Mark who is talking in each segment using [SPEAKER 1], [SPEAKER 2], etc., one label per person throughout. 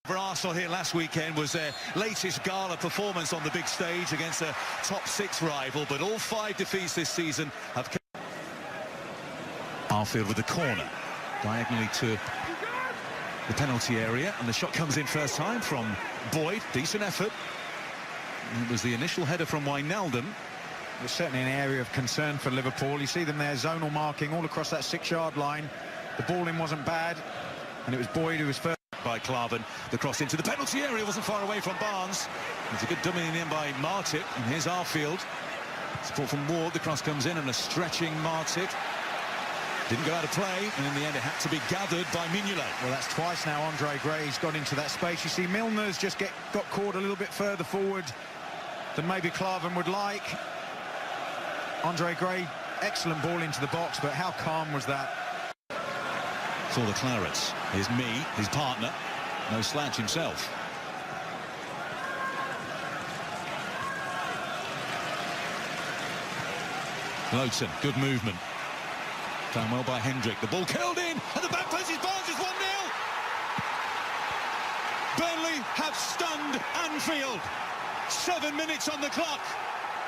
[SPEAKER 1] For Arsenal here last weekend was their latest gala performance on the big stage against a top six rival, but all 5 defeats this season have come. Arfield with the corner, diagonally to the penalty area, and the shot comes in first time from Boyd. Decent effort. It was the initial header from Wijnaldum.
[SPEAKER 2] It was certainly an area of concern for Liverpool. You see them there, zonal marking all across that 6-yard line. The ball in wasn't bad, and it was Boyd who was first. By Clavan, the cross into the penalty area wasn't far away from Barnes. It's a good dummying in by Martip, and here's Arfield. Support from Ward, the cross comes in, and a stretching Martip. Didn't go out of play, and in the end it had to be gathered by Mignolet. Well, that's twice now Andre Gray's got into that space. You see Milner's just got caught a little bit further forward than maybe Clavan would like. Andre Gray, excellent ball into the box, but how calm was that? For the Clarets, here's his partner, no slouch himself. Lowton, good movement. Done well by Hendrick. The ball curled in, and the back post is Barnes, is 1-0. Burnley have stunned Anfield. 7 minutes on the clock.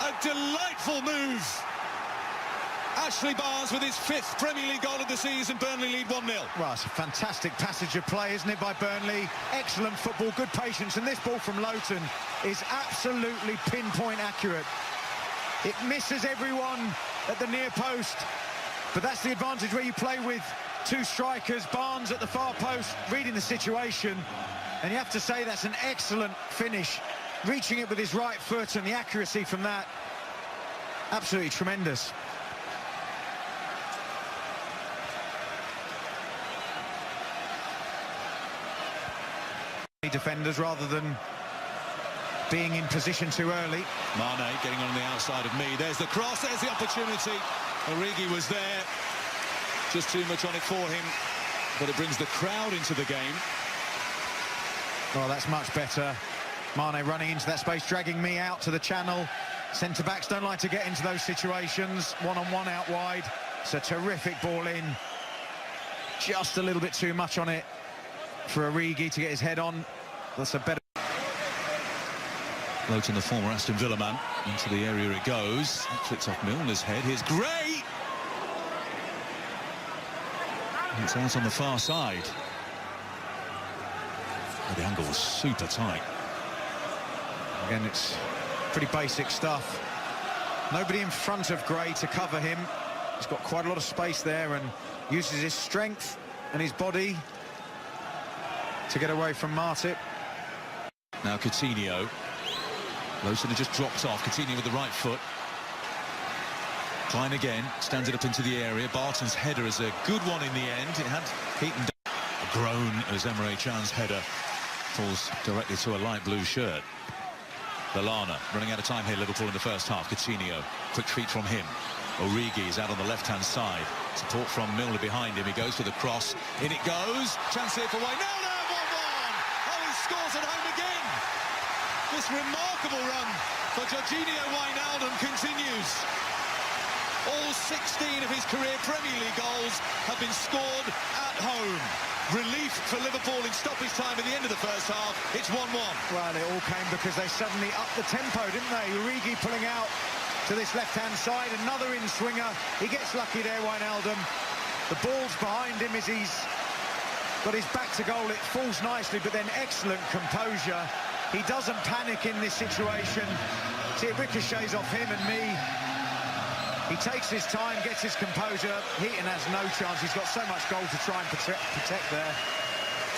[SPEAKER 2] A delightful move. Ashley Barnes with his 5th Premier League goal of the season. Burnley lead 1-0. Well, it's a fantastic passage of play, isn't it, by Burnley? Excellent football, good patience, and this ball from Lowton is absolutely pinpoint accurate. It misses everyone at the near post, but that's the advantage where you play with 2 strikers. Barnes at the far post, reading the situation, and you have to say that's an excellent finish. Reaching it with his right foot, and the accuracy from that, absolutely tremendous. Defenders rather than being in position too early. Mane getting on the outside of me. There's the cross, there's the opportunity. Origi was there, just too much on it for him, but it brings the crowd into the game. Oh, that's much better. Mane running into that space, dragging me out to the channel. Centre-backs don't like to get into those situations. One-on-one out wide. It's a terrific ball in. Just a little bit too much on it for Origi to get his head on. That's a better... Lowton, the former Aston Villa man, into the area it goes. Flicks off Milner's head. Here's Gray. It's out on the far side. Oh, the angle was super tight. Again, it's pretty basic stuff. Nobody in front of Gray to cover him. He's got quite a lot of space there and uses his strength and his body to get away from Martip. Now Coutinho. Lowton had just dropped off. Coutinho with the right foot. Klein again, stands it up into the area. Barton's header is a good one in the end. It had beaten down. A groan as Emre Can's header falls directly to a light blue shirt. Lallana running out of time here, Liverpool in the first half. Coutinho, quick feet from him. Origi is out on the left-hand side. Support from Milner behind him. He goes for the cross. In it goes. Chance here for Wijnaldum. 1-1. Oh, he scores at home again. This remarkable run for Jorginho Wijnaldum continues. All 16 of his career Premier League goals have been scored at home. Relief for Liverpool in stoppage time at the end of the first half. It's 1-1. Well, it all came because they suddenly upped the tempo, didn't they? Origi pulling out to this left-hand side, another in-swinger. He gets lucky there, Wijnaldum. The ball's behind him as he's got his back to goal. It falls nicely, but then excellent composure. He doesn't panic in this situation. See, it ricochets off him and me. He takes his time, gets his composure. Heaton has no chance. He's got so much goal to try and protect there.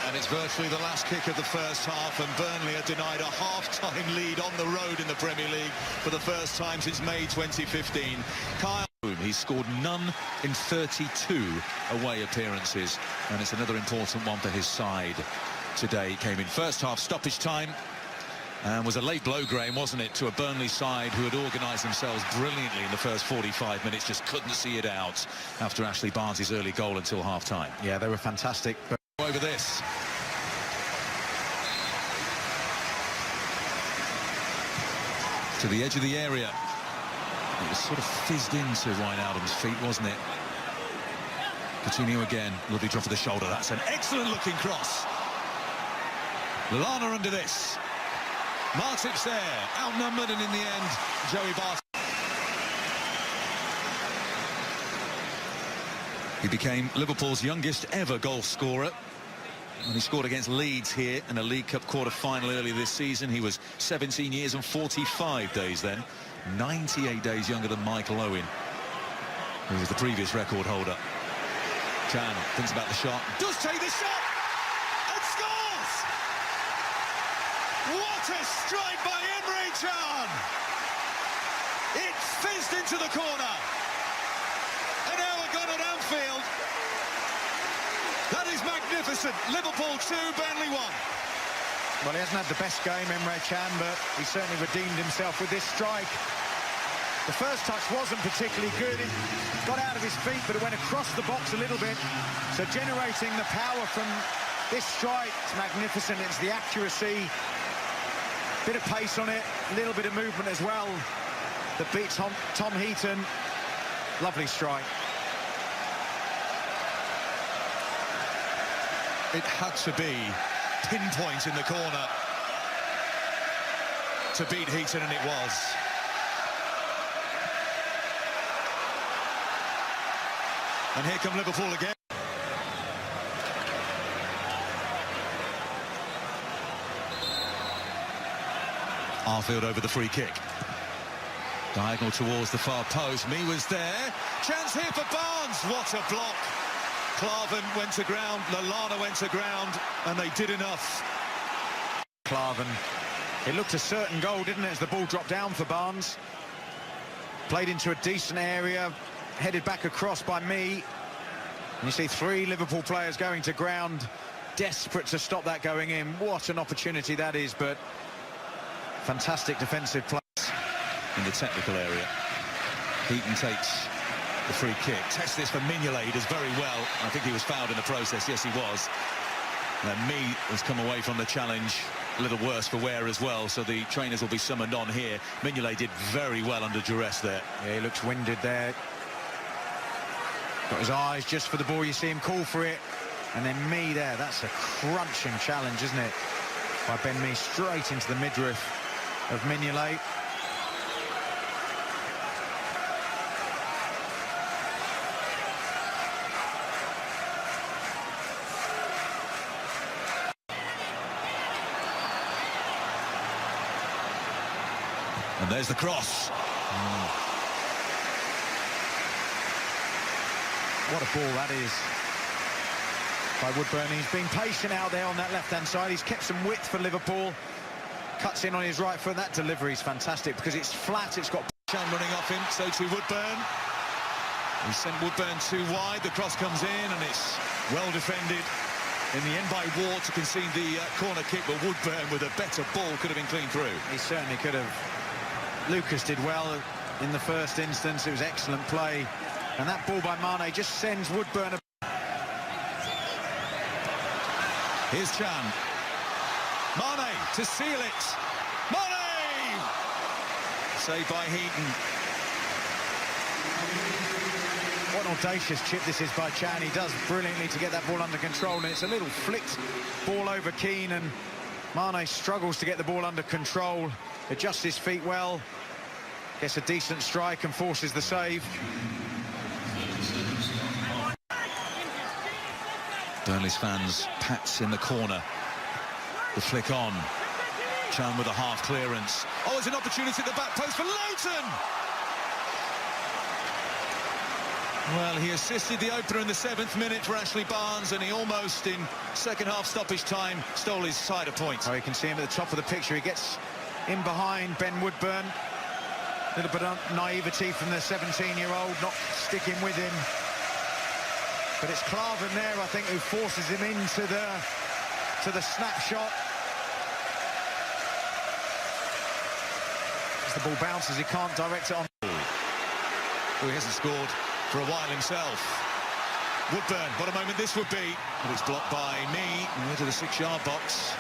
[SPEAKER 2] And it's virtually the last kick of the first half, and Burnley are denied a half-time lead on the road in the Premier League for the first time since May 2015. Kyle, he's scored none in 32 away appearances, and it's another important one for his side today. He came in first half stoppage time, and was a late blow, Graham, wasn't it, to a Burnley side who had organised themselves brilliantly in the first 45 minutes, just couldn't see it out after Ashley Barnes' early goal until half-time. Yeah, they were fantastic. But over this. To the edge of the area. It was sort of fizzed into Wijnaldum's feet, wasn't it? Coutinho again, lovely drop of the shoulder. That's an excellent looking cross. Lallana under this. Martip's there, outnumbered, and in the end, Joey Barton. He became Liverpool's youngest ever goal scorer. And he scored against Leeds here in a League Cup quarter-final earlier this season. He was 17 years and 45 days then. 98 days younger than Michael Owen, who was the previous record holder. Can thinks about the shot, does take the shot, and scores! What a strike by Emre Can! It fizzed into the corner. An hour gone at Anfield. That is magnificent. Liverpool 2, Burnley 1.
[SPEAKER 3] Well, he hasn't had the best game, Emre Can, but he certainly redeemed himself with this strike. The first touch wasn't particularly good. It got out of his feet, but it went across the box a little bit. So generating the power from this strike, it's magnificent. It's the accuracy, bit of pace on it, a little bit of movement as well that beats Tom Heaton. Lovely strike.
[SPEAKER 2] It had to be pinpoint in the corner to beat Heaton, and it was. And here come Liverpool again. Arfield over the free kick. Diagonal towards the far post. Mee was there. Chance here for Barnes. What a block. Klavan went to ground, Lallana went to ground, and they did enough.
[SPEAKER 3] Klavan. It looked a certain goal, didn't it, as the ball dropped down for Barnes. Played into a decent area, headed back across by Mee. And you see 3 Liverpool players going to ground, desperate to stop that going in. What an opportunity that is, but fantastic defensive play.
[SPEAKER 2] In the technical area, Heaton takes the free kick. Tests this for Mignolet. He does very well. I think he was fouled in the process. Yes, he was. And Mee has come away from the challenge a little worse for wear as well, so the trainers will be summoned on here. Mignolet did very well under duress there.
[SPEAKER 3] Yeah, he looks winded there. Got his eyes just for the ball. You see him call for it. And then Mee there. That's a crunching challenge, isn't it? By Ben Mee, straight into the midriff of Mignolet.
[SPEAKER 2] And there's the cross.
[SPEAKER 3] What a ball that is by Woodburn. He's been patient out there on that left-hand side. He's kept some width for Liverpool. Cuts in on his right foot. That delivery is fantastic because it's flat. It's got
[SPEAKER 2] Can running off him, so too Woodburn. He sent Woodburn too wide. The cross comes in, and it's well defended. In the end by Ward to concede the corner kick, but Woodburn with a better ball could have been clean through.
[SPEAKER 3] He certainly could have. Lucas did well in the first instance. It was excellent play. And that ball by Mane just sends Woodburn.
[SPEAKER 2] Here's Can. Mane to seal it. Mane! Saved by Heaton.
[SPEAKER 3] What an audacious chip this is by Can. He does brilliantly to get that ball under control. And it's a little flicked ball over Keane. And Mane struggles to get the ball under control. Adjusts his feet well. Gets a decent strike and forces the save.
[SPEAKER 2] Burnley's fans packed in the corner. The flick on. Can with a half clearance. Oh, it's an opportunity at the back post for Lowton! Well, he assisted the opener in the 7th minute for Ashley Barnes, and he almost, in second half stoppage time, stole his side of points.
[SPEAKER 3] Oh, you can see him at the top of the picture. He gets in behind Ben Woodburn. A little bit of naivety from the 17-year-old, not sticking with him. But it's Klavan there, I think, who forces him into the snapshot. As the ball bounces, he can't direct it on.
[SPEAKER 2] Well, he hasn't scored for a while himself. Woodburn, what a moment this would be. But it's blocked by Mee into the 6-yard box.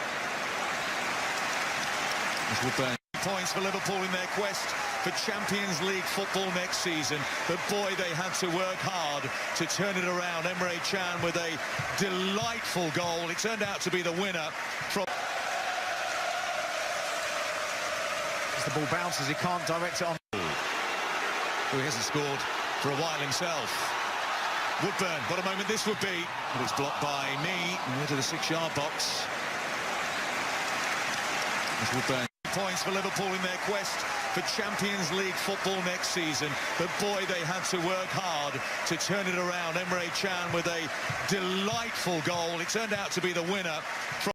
[SPEAKER 2] As Woodburn points for Liverpool in their quest for Champions League football next season. But boy, they had to work hard to turn it around. Emre Can with a delightful goal. It turned out to be the winner from...
[SPEAKER 3] Once the ball bounces, he can't direct it on.
[SPEAKER 2] Who hasn't scored for a while himself. Woodburn, what a moment this would be. But it's blocked by me into the 6-yard box. It's Woodburn. Points for Liverpool in their quest for Champions League football next season. But boy, they had to work hard to turn it around. Emre Can with a delightful goal. It turned out to be the winner.